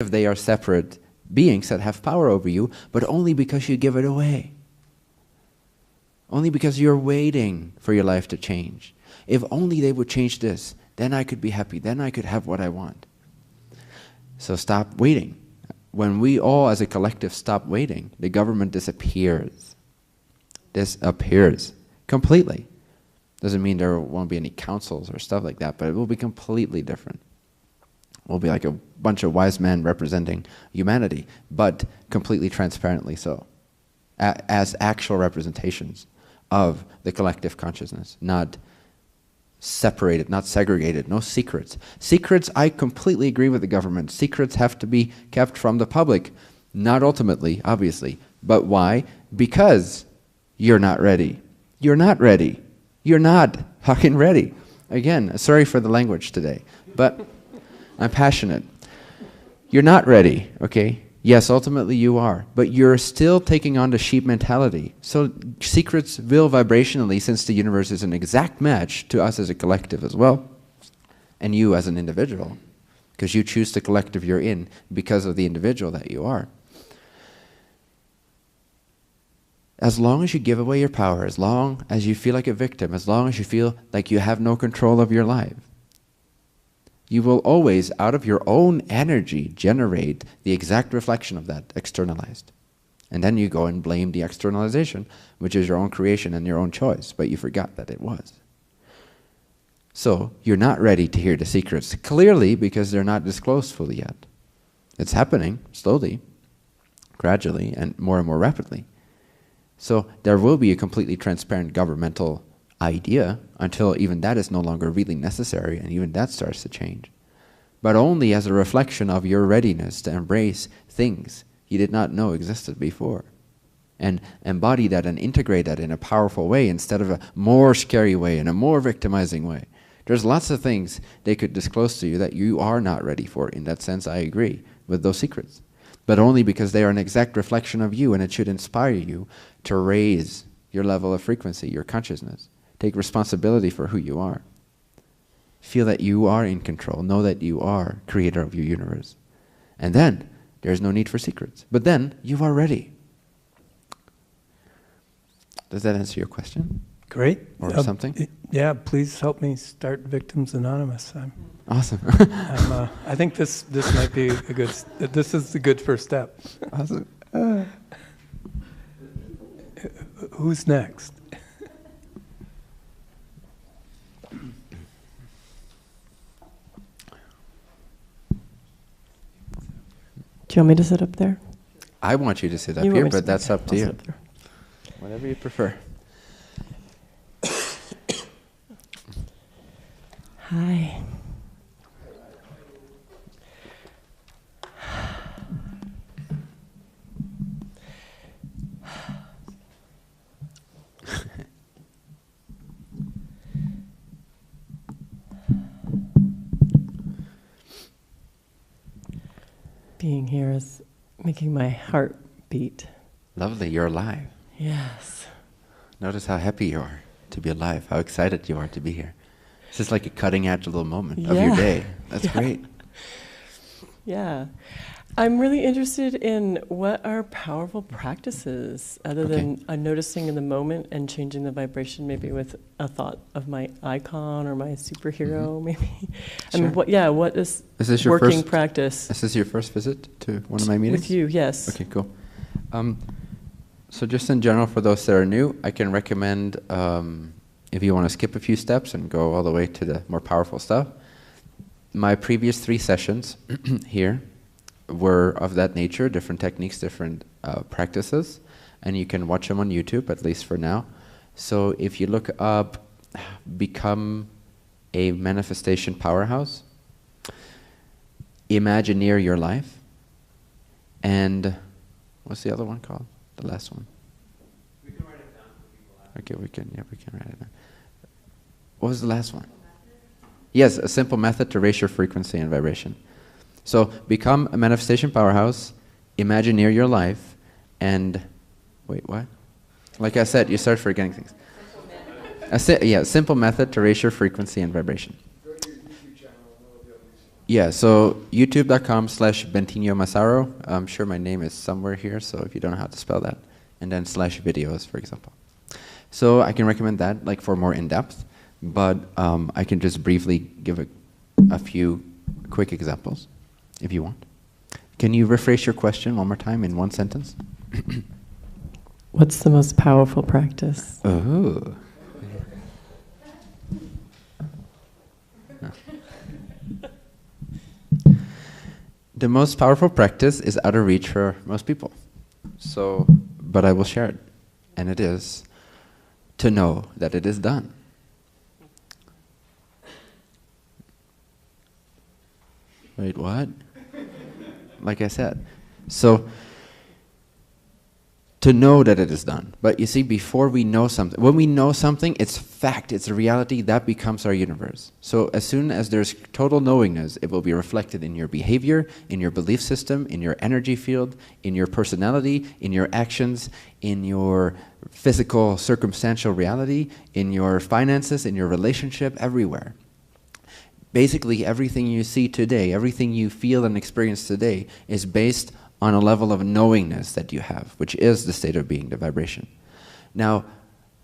if they are separate beings that have power over you, but only because you give it away. Only because you're waiting for your life to change. If only they would change this, then I could be happy, then I could have what I want. So stop waiting. When we all as a collective stop waiting, the government disappears. Disappears completely. Doesn't mean there won't be any councils or stuff like that, but it will be completely different. It will be like a bunch of wise men representing humanity, but completely transparently so, as actual representations of the collective consciousness, not separated, not segregated, no secrets. Secrets, I completely agree with the government. Secrets have to be kept from the public, not ultimately, obviously. But why? Because you're not ready. You're not ready. You're not fucking ready. Again, sorry for the language today, but I'm passionate. You're not ready, okay? Yes, ultimately you are, but you're still taking on the sheep mentality. So secrets will vibrationally, since the universe is an exact match to us as a collective as well, and you as an individual, because you choose the collective you're in because of the individual that you are. As long as you give away your power, as long as you feel like a victim, as long as you feel like you have no control of your life, you will always, out of your own energy, generate the exact reflection of that externalized. And then you go and blame the externalization, which is your own creation and your own choice, but you forgot that it was. So you're not ready to hear the secrets, clearly because they're not disclosed fully yet. It's happening slowly, gradually, and more rapidly. So there will be a completely transparent governmental idea until even that is no longer really necessary, and even that starts to change. But only as a reflection of your readiness to embrace things you did not know existed before. And embody that and integrate that in a powerful way instead of a more scary way and a more victimizing way. There's lots of things they could disclose to you that you are not ready for. In that sense, I agree with those secrets. But only because they are an exact reflection of you, and it should inspire you to raise your level of frequency, your consciousness. Take responsibility for who you are. Feel that you are in control. Know that you are creator of your universe. And then, there's no need for secrets. But then, you are ready. Does that answer your question? Great. Or something? Yeah, please help me start Victims Anonymous. Awesome. I think this might be this is a good first step. Awesome. Who's next? Do you want me to sit up there? I want you to sit up here, but that's up to you. Whatever you prefer. Hi. Being here is making my heart beat. Lovely, you're alive. Yes. Notice how happy you are to be alive, how excited you are to be here. This is like a cutting-edge little moment of your day. That's great. Yeah. I'm really interested in what are powerful practices other than noticing in the moment and changing the vibration, maybe with a thought of my icon or my superhero, maybe. Sure. I mean, what is this your working first practice? Is this your first visit to one of my meetings? With you, yes. Okay, cool. So just in general, for those that are new, I can recommend, if you want to skip a few steps and go all the way to the more powerful stuff, my previous 3 sessions here were of that nature, different techniques, different practices, and you can watch them on YouTube, at least for now. So if you look up Become a Manifestation Powerhouse, Imagineer Your Life, and what's the other one called? The last one? We can write it down for people. Okay, we can write it down. What was the last one? Yes, a simple method to raise your frequency and vibration. So Become a Manifestation Powerhouse, Imagineer Your Life, and wait, what? Like I said, you start forgetting things. Simple method to raise your frequency and vibration. Go to your YouTube channel and it'll be on YouTube. Yeah, so youtube.com/Bentinho Massaro. I'm sure my name is somewhere here, so if you don't know how to spell that. And then /videos, for example. So I can recommend that, like for more in-depth, but I can just briefly give a few quick examples, if you want. Can you rephrase your question one more time in one sentence? What's the most powerful practice? Oh. The most powerful practice is out of reach for most people. So, but I will share it. And it is to know that it is done. Wait, what? Like I said. So, to know that it is done. But you see, before we know something, when we know something, it's fact, it's a reality, that becomes our universe. So as soon as there's total knowingness, it will be reflected in your behavior, in your belief system, in your energy field, in your personality, in your actions, in your physical, circumstantial reality, in your finances, in your relationship, everywhere. Basically, everything you see today, everything you feel and experience today is based on a level of knowingness that you have, which is the state of being, the vibration. Now,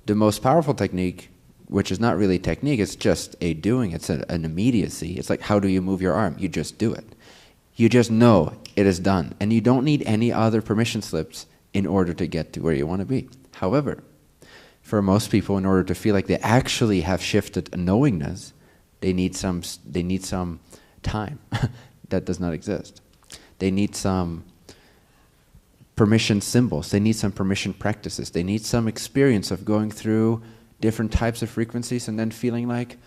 the most powerful technique, which is not really technique, it's just a doing, it's an immediacy. It's like, how do you move your arm? You just do it. You just know it is done, and you don't need any other permission slips in order to get to where you want to be. However, for most people, in order to feel like they actually have shifted a knowingness, they need some time. That does not exist. They need some permission symbols. They need some permission practices. They need some experience of going through different types of frequencies and then feeling like,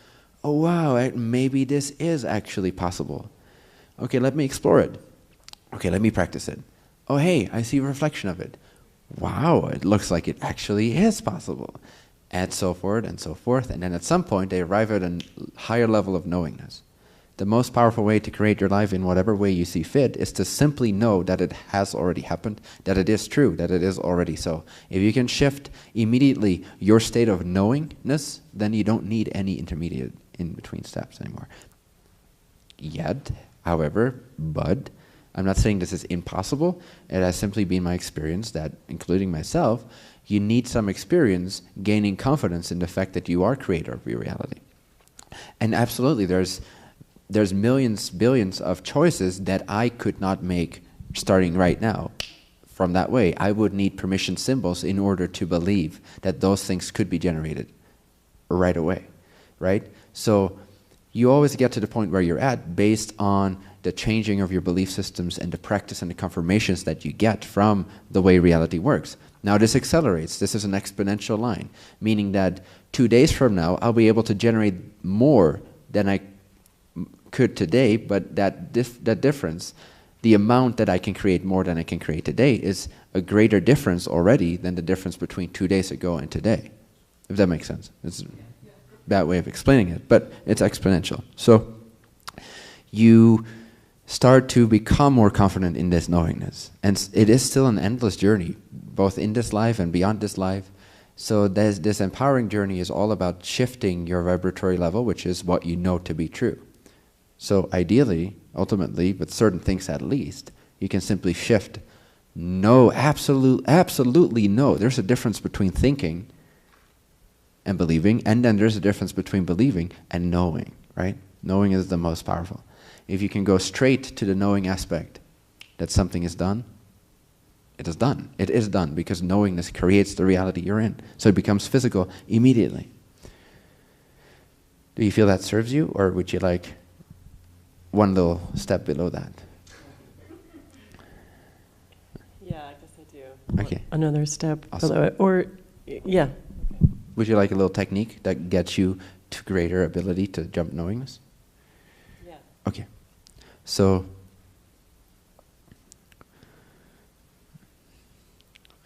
oh wow, maybe this is actually possible. Okay, let me explore it. Okay, let me practice it. Oh hey, I see a reflection of it. Wow, it looks like it actually is possible. And so forth and so forth. And then at some point they arrive at a higher level of knowingness. The most powerful way to create your life in whatever way you see fit is to simply know that it has already happened, that it is true, that it is already so. If you can shift immediately your state of knowingness, then you don't need any intermediate in-between steps anymore. Yet, however, but I'm not saying this is impossible. It has simply been my experience that, including myself, you need some experience gaining confidence in the fact that you are creator of your reality. And absolutely, there's millions, billions of choices that I could not make starting right now. From that way, I would need permission symbols in order to believe that those things could be generated right away, right? So you always get to the point where you're at based on the changing of your belief systems and the practice and the confirmations that you get from the way reality works. Now this accelerates. This is an exponential line, meaning that 2 days from now, I'll be able to generate more than I could today, but that difference, the amount that I can create more than I can create today, is a greater difference already than the difference between 2 days ago and today. If that makes sense. It's a bad way of explaining it, but it's exponential. So you start to become more confident in this knowingness. And it is still an endless journey, both in this life and beyond this life. So this empowering journey is all about shifting your vibratory level, which is what you know to be true. So ideally, ultimately, with certain things at least, you can simply shift. No, absolutely no. There's a difference between thinking and believing, and then there's a difference between believing and knowing, right? Knowing is the most powerful. If you can go straight to the knowing aspect that something is done, it is done. It is done because knowingness creates the reality you're in. So it becomes physical immediately. Do you feel that serves you, or would you like one little step below that? Yeah, I guess I do. Okay. Another step Awesome. below it. Or, yeah. Would you like a little technique that gets you to greater ability to jump knowingness? Yeah. Okay. So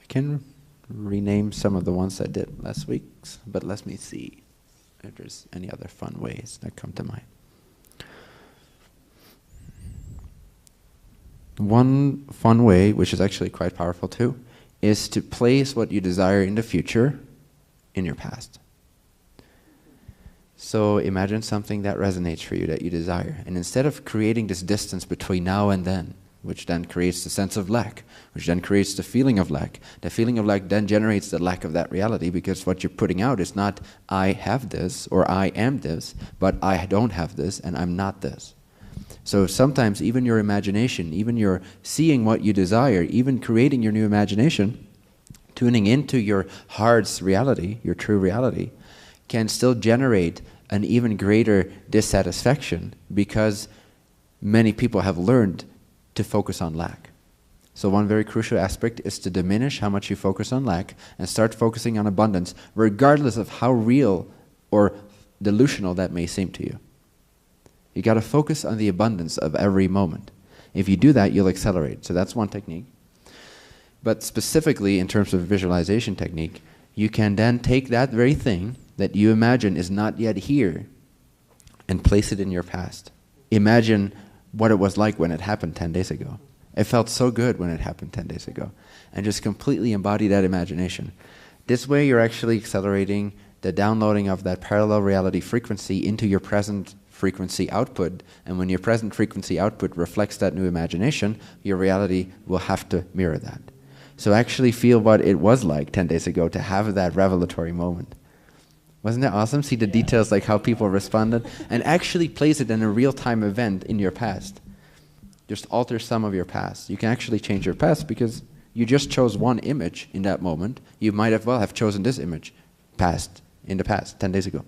I can rename some of the ones I did last week, but let me see if there's any other fun ways that come to mind. One fun way, which is actually quite powerful too, is to place what you desire in the future in your past. So imagine something that resonates for you, that you desire. And instead of creating this distance between now and then, which then creates the sense of lack, which then creates the feeling of lack then generates the lack of that reality, because what you're putting out is not, I have this, or I am this, but I don't have this, and I'm not this. So sometimes even your imagination, even your seeing what you desire, even creating your new imagination, tuning into your heart's reality, your true reality, can still generate an even greater dissatisfaction, because many people have learned to focus on lack. So one very crucial aspect is to diminish how much you focus on lack and start focusing on abundance, regardless of how real or delusional that may seem to you. You got to focus on the abundance of every moment. If you do that, you'll accelerate. So that's one technique. But specifically in terms of visualization technique, you can then take that very thing that you imagine is not yet here and place it in your past. Imagine what it was like when it happened 10 days ago. It felt so good when it happened 10 days ago. And just completely embody that imagination. This way you're actually accelerating the downloading of that parallel reality frequency into your present frequency output. And when your present frequency output reflects that new imagination, your reality will have to mirror that. So actually feel what it was like 10 days ago to have that revelatory moment. Wasn't that awesome? See the details, like how people responded, and actually place it in a real-time event in your past. Just alter some of your past. You can actually change your past because you just chose one image in that moment. You might as well have chosen this image in the past, 10 days ago.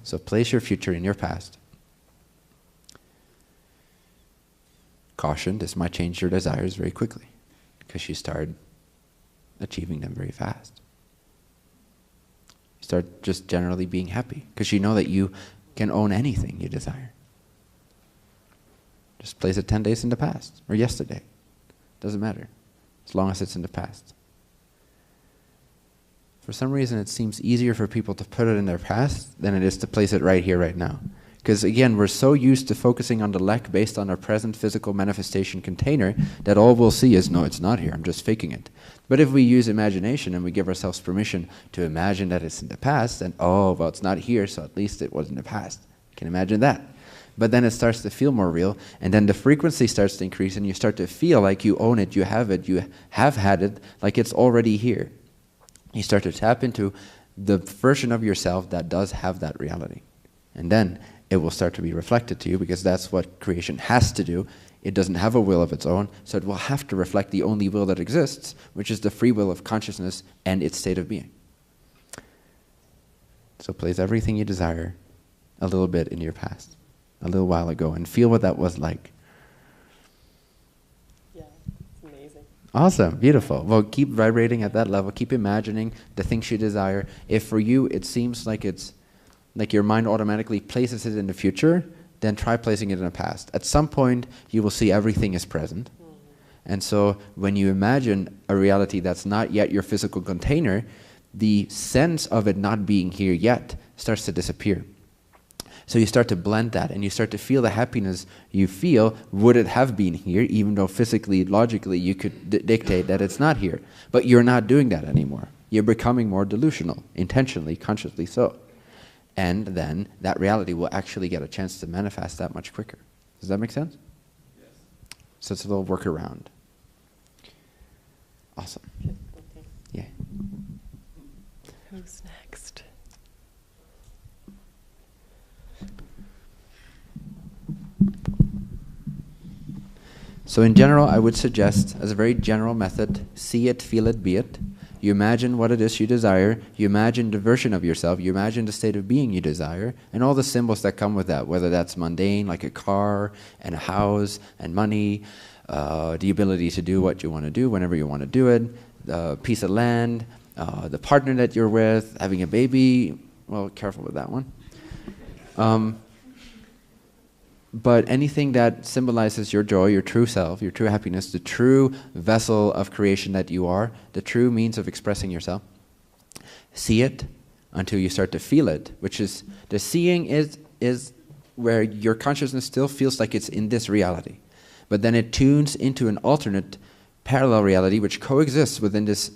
So place your future in your past. Caution, this might change your desires very quickly because you start achieving them very fast. Start just generally being happy because you know that you can own anything you desire. Just place it 10 days in the past or yesterday. Doesn't matter, as long as it's in the past. For some reason, it seems easier for people to put it in their past than it is to place it right here, right now. Because again, we're so used to focusing on the lack based on our present physical manifestation container that all we'll see is, no, it's not here, I'm just faking it. But if we use imagination and we give ourselves permission to imagine that it's in the past, then, oh, well, it's not here, so at least it was in the past. You can imagine that. But then it starts to feel more real, and then the frequency starts to increase, and you start to feel like you own it, you have had it, like it's already here. You start to tap into the version of yourself that does have that reality. And then it will start to be reflected to you, because that's what creation has to do. It doesn't have a will of its own, so it will have to reflect the only will that exists, which is the free will of consciousness and its state of being. So place everything you desire a little bit in your past, a little while ago, and feel what that was like. Yeah, it's amazing. Awesome, beautiful. Well, keep vibrating at that level. Keep imagining the things you desire. If for you it seems like it's like your mind automatically places it in the future, then try placing it in the past. At some point, you will see everything is present. And so when you imagine a reality that's not yet your physical container, the sense of it not being here yet starts to disappear. So you start to blend that, and you start to feel the happiness you feel would it have been here, even though physically, logically, you could dictate that it's not here. But you're not doing that anymore. You're becoming more delusional, intentionally, consciously so. And then that reality will actually get a chance to manifest that much quicker. Does that make sense? Yes. So it's a little workaround. Awesome. Okay. Yeah. Who's next? So in general, I would suggest, as a very general method, see it, feel it, be it. You imagine what it is you desire, you imagine the version of yourself, you imagine the state of being you desire, and all the symbols that come with that, whether that's mundane, like a car, and a house, and money, the ability to do what you want to do whenever you want to do it, a piece of land, the partner that you're with, having a baby. Well, careful with that one. But anything that symbolizes your joy, your true self, your true happiness, the true vessel of creation that you are, the true means of expressing yourself, see it until you start to feel it, which is, the seeing is where your consciousness still feels like it's in this reality. But then it tunes into an alternate parallel reality which coexists within this